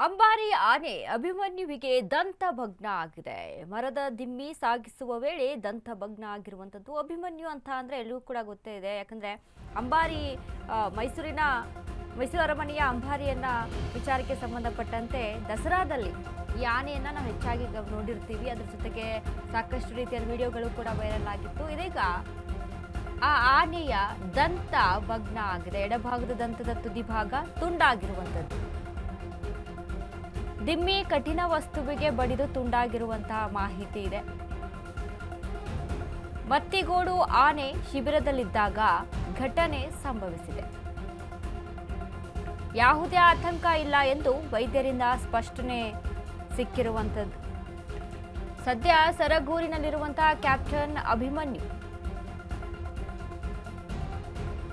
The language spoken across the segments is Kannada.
ಅಂಬಾರಿ ಆನೆ ಅಭಿಮನ್ಯುವಿಗೆ ದಂತಭಗ್ನ ಆಗಿದೆ. ಮರದ ದಿಮ್ಮಿ ಸಾಗಿಸುವ ವೇಳೆ ದಂತಭಗ್ನ ಆಗಿರುವಂತದ್ದು. ಅಭಿಮನ್ಯು ಅಂತ ಅಂದ್ರೆ ಎಲ್ಲರಿಗೂ ಕೂಡ ಗೊತ್ತೇ ಇದೆ. ಯಾಕಂದ್ರೆ ಅಂಬಾರಿ ಮೈಸೂರು ಅರಮನೆಯ ಅಂಬಾರಿಯನ್ನ ವಿಚಾರಕ್ಕೆ ಸಂಬಂಧಪಟ್ಟಂತೆ ದಸರಾದಲ್ಲಿ ಈ ಆನೆಯನ್ನ ನಾವು ಹೆಚ್ಚಾಗಿ ನೋಡಿರ್ತೀವಿ. ಅದ್ರ ಜೊತೆಗೆ ಸಾಕಷ್ಟು ರೀತಿಯ ವಿಡಿಯೋಗಳು ಕೂಡ ವೈರಲ್ ಆಗಿತ್ತು. ಇದೀಗ ಆ ಆನೆಯ ದಂತ ಭಗ್ನ ಆಗಿದೆ. ಎಡಭಾಗದ ದಂತದ ತುದಿ ಭಾಗ ತುಂಡಾಗಿರುವಂತದ್ದು. ದಿಮ್ಮಿ ಕಠಿಣ ವಸ್ತುವಿಗೆ ಬಡಿದು ತುಂಡಾಗಿರುವಂತಹ ಮಾಹಿತಿ ಇದೆ. ಮತ್ತಿಗೋಡು ಆನೆ ಶಿಬಿರದಲ್ಲಿದ್ದಾಗ ಘಟನೆ ಸಂಭವಿಸಿದೆ. ಯಾವುದೇ ಆತಂಕ ಇಲ್ಲ ಎಂದು ವೈದ್ಯರಿಂದ ಸ್ಪಷ್ಟನೆ ಸಿಕ್ಕಿರುವಂತದ್ದು. ಸದ್ಯ ಸರಗೂರಿನಲ್ಲಿರುವಂತಹ ಕ್ಯಾಪ್ಟನ್ ಅಭಿಮನ್ಯು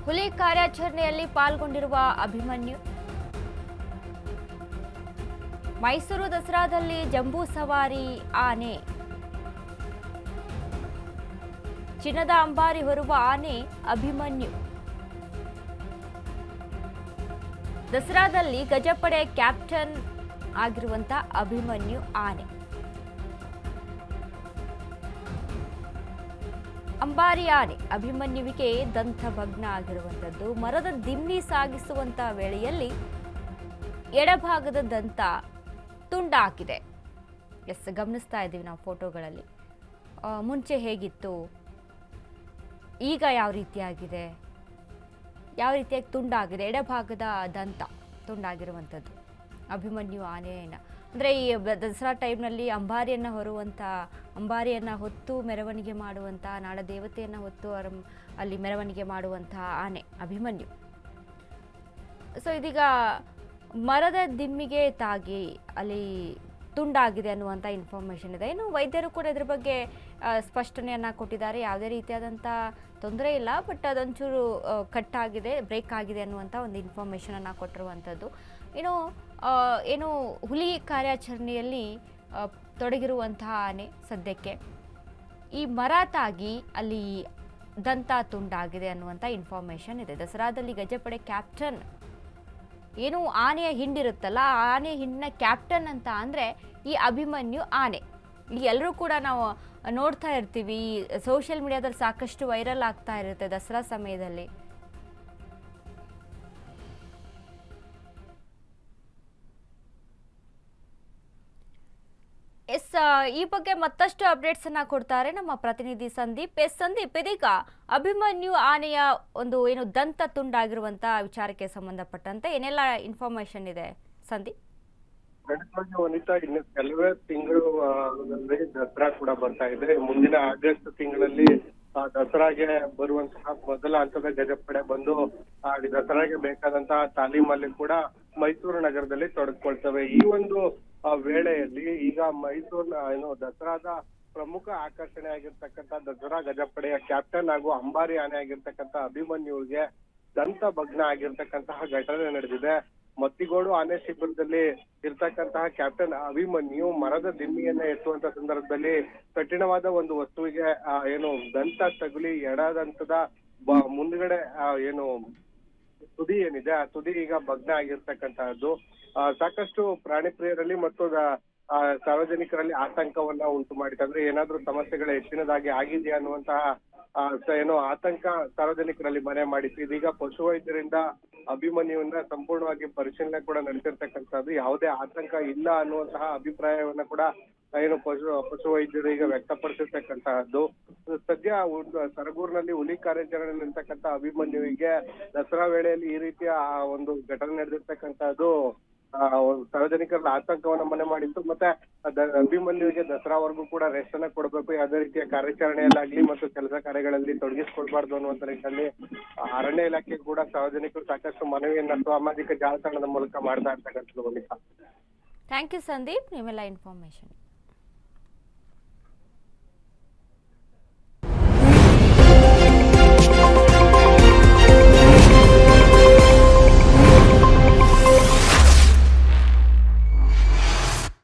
ಹುಲಿ ಕಾರ್ಯಾಚರಣೆಯಲ್ಲಿ ಪಾಲ್ಗೊಂಡಿರುವ ಅಭಿಮನ್ಯು ಮೈಸೂರು ದಸರಾದಲ್ಲಿ ಜಂಬೂ ಸವಾರಿ ಆನೆ, ಚಿನ್ನದ ಅಂಬಾರಿ ಹೊರುವ ಆನೆ ಅಭಿಮನ್ಯು. ದಸರಾದಲ್ಲಿ ಗಜಪಡೆ ಕ್ಯಾಪ್ಟನ್ ಆಗಿರುವಂತ ಅಭಿಮನ್ಯು ಆನೆ. ಅಂಬಾರಿ ಆನೆ ಅಭಿಮನ್ಯುವಿಗೆ ದಂತಭಗ್ನ ಆಗಿರುವಂತದ್ದು. ಮರದ ದಿಮ್ಮಿ ಸಾಗಿಸುವಂತ ವೇಳೆಯಲ್ಲಿ ಎಡಭಾಗದ ದಂತ ತುಂಡಾಗಿದೆ. ಗಮನಿಸ್ತಾ ಇದ್ದೀವಿ ನಾವು ಫೋಟೋಗಳಲ್ಲಿ. ಮುಂಚೆ ಹೇಗಿತ್ತು, ಈಗ ಯಾವ ರೀತಿಯಾಗಿದೆ, ಯಾವ ರೀತಿಯಾಗಿ ತುಂಡಾಗಿದೆ. ಎಡಭಾಗದ ದಂತ ತುಂಡಾಗಿರುವಂಥದ್ದು ಅಭಿಮನ್ಯು ಆನೆಯನ್ನ. ಅಂದರೆ ಈ ದಸರಾ ಟೈಮ್ನಲ್ಲಿ ಅಂಬಾರಿಯನ್ನು ಹೊರುವಂಥ, ಅಂಬಾರಿಯನ್ನು ಹೊತ್ತು ಮೆರವಣಿಗೆ ಮಾಡುವಂಥ, ನಾಡದೇವತೆಯನ್ನು ಹೊತ್ತು ಅಲ್ಲಿ ಮೆರವಣಿಗೆ ಮಾಡುವಂಥ ಆನೆ ಅಭಿಮನ್ಯು. ಸೊ ಇದೀಗ ಮರದ ದಿಮ್ಮಿಗೆ ತಾಗಿ ಅಲ್ಲಿ ತುಂಡಾಗಿದೆ ಅನ್ನುವಂಥ ಇನ್ಫಾರ್ಮೇಷನ್ ಇದೆ. ಇನ್ನು ವೈದ್ಯರು ಕೂಡ ಇದ್ರ ಬಗ್ಗೆ ಸ್ಪಷ್ಟನೆಯನ್ನು ಕೊಟ್ಟಿದ್ದಾರೆ. ಯಾವುದೇ ರೀತಿಯಾದಂಥ ತೊಂದರೆ ಇಲ್ಲ, ಬಟ್ ಅದೊಂಚೂರು ಕಟ್ಟಾಗಿದೆ, ಬ್ರೇಕ್ ಆಗಿದೆ ಅನ್ನುವಂಥ ಒಂದು ಇನ್ಫಾರ್ಮೇಷನನ್ನು ಕೊಟ್ಟಿರುವಂಥದ್ದು. ಏನು ಹುಲಿ ಕಾರ್ಯಾಚರಣೆಯಲ್ಲಿ ತೊಡಗಿರುವಂತಹ ಆನೆ ಸದ್ಯಕ್ಕೆ ಈ ಮರ ತಾಗಿ ಅಲ್ಲಿ ದಂತ ತುಂಡಾಗಿದೆ ಅನ್ನುವಂಥ ಇನ್ಫಾರ್ಮೇಷನ್ ಇದೆ. ದಸರಾದಲ್ಲಿ ಗಜಪಡೆ ಕ್ಯಾಪ್ಟನ್, ಏನು ಆನೆಯ ಹಿಂಡಿರುತ್ತಲ್ಲ, ಆ ಆನೆ ಹಿಂಡಿನ ಕ್ಯಾಪ್ಟನ್ ಅಂತ ಅಂದರೆ ಈ ಅಭಿಮನ್ಯು ಆನೆ. ಈಗ ಎಲ್ಲರೂ ಕೂಡ ನಾವು ನೋಡ್ತಾ ಇರ್ತೀವಿ, ಸೋಷಿಯಲ್ ಮೀಡಿಯಾದಲ್ಲಿ ಸಾಕಷ್ಟು ವೈರಲ್ ಆಗ್ತಾ ಇರುತ್ತೆ ದಸರಾ ಸಮಯದಲ್ಲಿ. ಈ ಬಗ್ಗೆ ಮತ್ತಷ್ಟು ಅಪ್ಡೇಟ್ಸ್ ಅನ್ನ ಕೊಡ್ತಾರೆ ನಮ್ಮ ಪ್ರತಿನಿಧಿ ಸಂದೀಪ್. ಸಂದೀಪ್, ಇದೀಗ ಅಭಿಮನ್ಯು ಆನೆಯ ಒಂದು ಏನು ದಂತ ತುಂಡಾಗಿರುವಂತ ವಿಚಾರಕ್ಕೆ ಸಂಬಂಧಪಟ್ಟಂತೆ ಏನೆಲ್ಲ ಇನ್ಫಾರ್ಮೇಶನ್ ಇದೆ ಸಂದೀಪ್? ವನಿತಾ, ಇನ್ನು ಕೆಲವೇ ತಿಂಗಳು ದಸರಾ ಕೂಡ ಬರ್ತಾ ಇದೆ. ಮುಂದಿನ ಆಗಸ್ಟ್ ತಿಂಗಳಲ್ಲಿ ದಸರಾಗೆ ಬರುವಂತಹ ಮೊದಲ ಹಂತದ ಗಜಪಡೆ ಬಂದು ದಸರಾಗೆ ಬೇಕಾದಂತಹ ತಾಲೀಮಲ್ಲಿ ಕೂಡ ಮೈಸೂರು ನಗರದಲ್ಲಿ ತೊಡಗಿಕೊಳ್ತವೆ. ಈ ಒಂದು ವೇಳೆಯಲ್ಲಿ ಈಗ ಮೈಸೂರಿನ ದಸರಾದ ಪ್ರಮುಖ ಆಕರ್ಷಣೆ ಆಗಿರ್ತಕ್ಕಂಥ ದಸರಾ ಗಜಪಡೆಯ ಕ್ಯಾಪ್ಟನ್ ಹಾಗೂ ಅಂಬಾರಿ ಆನೆ ಆಗಿರ್ತಕ್ಕಂಥ ಅಭಿಮನ್ಯುವಿಗೆ ದಂತ ಭಗ್ನ ಆಗಿರ್ತಕ್ಕಂತಹ ಘಟನೆ ನಡೆದಿದೆ. ಮತ್ತಿಗೋಡು ಆನೆ ಶಿಬಿರದಲ್ಲಿ ಇರ್ತಕ್ಕಂತಹ ಕ್ಯಾಪ್ಟನ್ ಅಭಿಮನ್ಯು ಮರದ ದಿಮ್ಮಿಯನ್ನ ಎತ್ತುವಂತ ಸಂದರ್ಭದಲ್ಲಿ ಕಠಿಣವಾದ ಒಂದು ವಸ್ತುವಿಗೆ ದಂತ ತಗುಲಿ ಎಡದಂತದ ಮುಂದ್ಗಡೆ ತುದಿ ಏನಿದೆ ಆ ತುದಿ ಈಗ ಭಗ್ನ ಆಗಿರ್ತಕ್ಕಂತಹದ್ದು ಸಾಕಷ್ಟು ಪ್ರಾಣಿ ಪ್ರಿಯರಲ್ಲಿ ಮತ್ತು ಸಾರ್ವಜನಿಕರಲ್ಲಿ ಆತಂಕವನ್ನ ಉಂಟು ಮಾಡಿದೆ. ಅಂದ್ರೆ ಏನಾದ್ರೂ ಸಮಸ್ಯೆಗಳ ಹೆಚ್ಚಿನದಾಗಿ ಆಗಿದೆಯಾ ಅನ್ನುವಂತಹ ಆತಂಕ ಸಾರ್ವಜನಿಕರಲ್ಲಿ ಮನೆ ಮಾಡಿತ್ತು. ಇದೀಗ ಪಶುವೈದ್ಯರಿಂದ ಅಭಿಮನ್ಯುವನ್ನ ಸಂಪೂರ್ಣವಾಗಿ ಪರಿಶೀಲನೆ ಕೂಡ ನಡೆಸಿರ್ತಕ್ಕಂಥದ್ದು. ಯಾವುದೇ ಆತಂಕ ಇಲ್ಲ ಅನ್ನುವಂತಹ ಅಭಿಪ್ರಾಯವನ್ನ ಕೂಡ ಪಶುವೈದ್ಯರು ಈಗ ವ್ಯಕ್ತಪಡಿಸಿರ್ತಕ್ಕಂತಹದ್ದು. ಸದ್ಯ ಸರಗೂರಿನಲ್ಲಿ ಹುಲಿ ಕಾರ್ಯಾಚರಣೆ ಇರ್ತಕ್ಕಂಥ ಅಭಿಮನ್ಯುವಿಗೆ ದಸರಾ ವೇಳೆಯಲ್ಲಿ ಈ ರೀತಿಯ ಒಂದು ಘಟನೆ ನಡೆದಿರ್ತಕ್ಕಂಥದ್ದು ಸಾರ್ವಜನಿಕರ ಆತಂಕವನ್ನ ಮನೆ ಮಾಡಿತ್ತು. ಮತ್ತೆ ಅಭಿಮನ್ಯುವಿಗೆ ದಸರಾವರೆಗೂ ಕೂಡ ರೆಸ್ಟ್ ಅನ್ನ ಕೊಡಬೇಕು, ಯಾವುದೇ ರೀತಿಯ ಕಾರ್ಯಾಚರಣೆಯಲ್ಲಾಗ್ಲಿ ಮತ್ತು ಕೆಲಸ ಕಾರ್ಯಗಳಲ್ಲಿ ತೊಡಗಿಸ್ಕೊಳ್ಬಾರ್ದು ಅನ್ನುವಂತ ನಿಟ್ಟಿನಲ್ಲಿ ಅರಣ್ಯ ಇಲಾಖೆ ಕೂಡ ಸಾರ್ವಜನಿಕರು ಸಾಕಷ್ಟು ಮನವಿಯನ್ನ ಸಾಮಾಜಿಕ ಜಾಲತಾಣದ ಮೂಲಕ ಮಾಡ್ತಾ ಇರ್ತಕ್ಕಂಥದ್ದು. ಥ್ಯಾಂಕ್ ಯು ಸಂದೀಪ್, ನಿಮ್ಮೆಲ್ಲ ಇನ್ಫಾರ್ಮೇಶನ್.